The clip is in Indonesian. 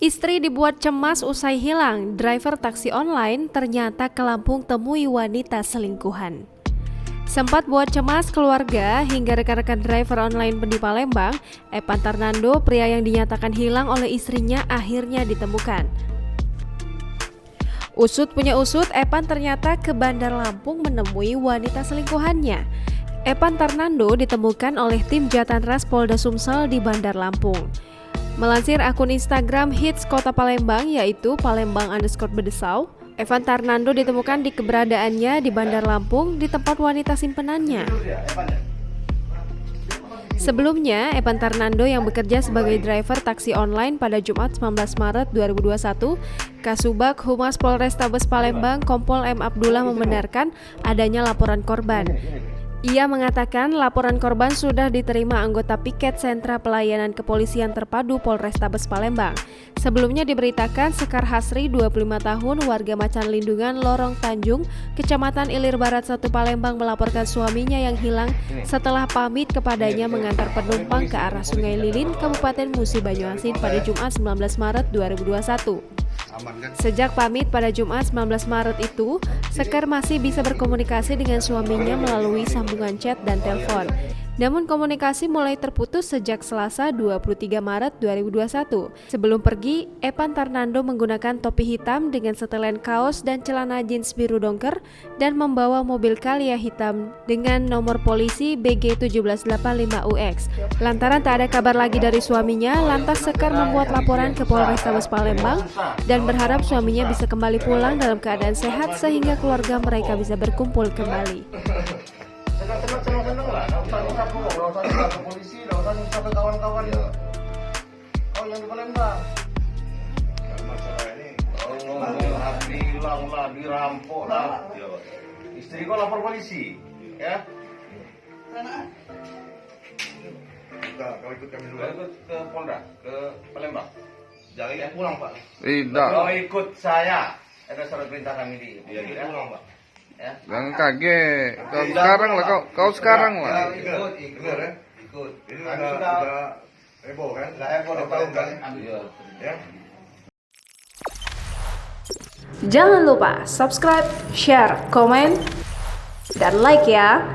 Istri dibuat cemas usai hilang, driver taksi online ternyata ke Lampung temui wanita selingkuhan. Sempat buat cemas keluarga hingga rekan-rekan driver online di Palembang, Epan Tarnando, pria yang dinyatakan hilang oleh istrinya, akhirnya ditemukan. Usut punya usut, Epan ternyata ke Bandar Lampung menemui wanita selingkuhannya. Epan Tarnando ditemukan oleh tim Jatanras Polda Sumsel di Bandar Lampung. Melansir akun Instagram Hits Kota Palembang, yaitu Palembang_Bedesau, Epan Tarnando ditemukan di keberadaannya di Bandar Lampung di tempat wanita simpenannya. Sebelumnya, Epan Tarnando yang bekerja sebagai driver taksi online pada Jumat 19 Maret 2021, Kasubag Humas Polrestabes Palembang Kompol M. Abdullah membenarkan adanya laporan korban. Ia mengatakan laporan korban sudah diterima anggota piket sentra pelayanan kepolisian terpadu Polrestabes Palembang. Sebelumnya diberitakan Sekar Hasri, 25 tahun, warga Macan Lindungan, Lorong Tanjung, Kecamatan Ilir Barat 1 Palembang melaporkan suaminya yang hilang setelah pamit kepadanya mengantar penumpang ke arah Sungai Lilin, Kabupaten Musi Banyuasin pada Jumat 19 Maret 2021. Sejak pamit pada Jumat 19 Maret itu, Sekar masih bisa berkomunikasi dengan suaminya melalui sambungan chat dan telepon. Namun komunikasi mulai terputus sejak Selasa 23 Maret 2021. Sebelum pergi, Epan Tarnando menggunakan topi hitam dengan setelan kaos dan celana jeans biru dongker dan membawa mobil Calya hitam dengan nomor polisi BG1785UX. Lantaran tak ada kabar lagi dari suaminya, lantas Sekar membuat laporan ke Polrestabes Palembang dan berharap suaminya bisa kembali pulang dalam keadaan sehat sehingga keluarga mereka bisa berkumpul kembali. Senang lah, nggak usah ke polisi, nggak usah nyusah ke kawan-kawan. Oh, yang di Palembang. Masalah ini, hilang lah, dirampok lah. Istri kau lapor polisi, ya? Kau ikut kami dulu. Ikut ke Polda, ke Palembang. Jangan ya pulang, Pak. Tidak. Kau ikut saya. Ada surat perintah kami di. Dia pulang, Pak. Ya. Jangan kaget. Kau sekarang lah, kau sekarang lah. Ikut. Ini udah heboh kan? Udah heboh di Palembang. Ya. Jangan lupa subscribe, share, komen, dan like ya.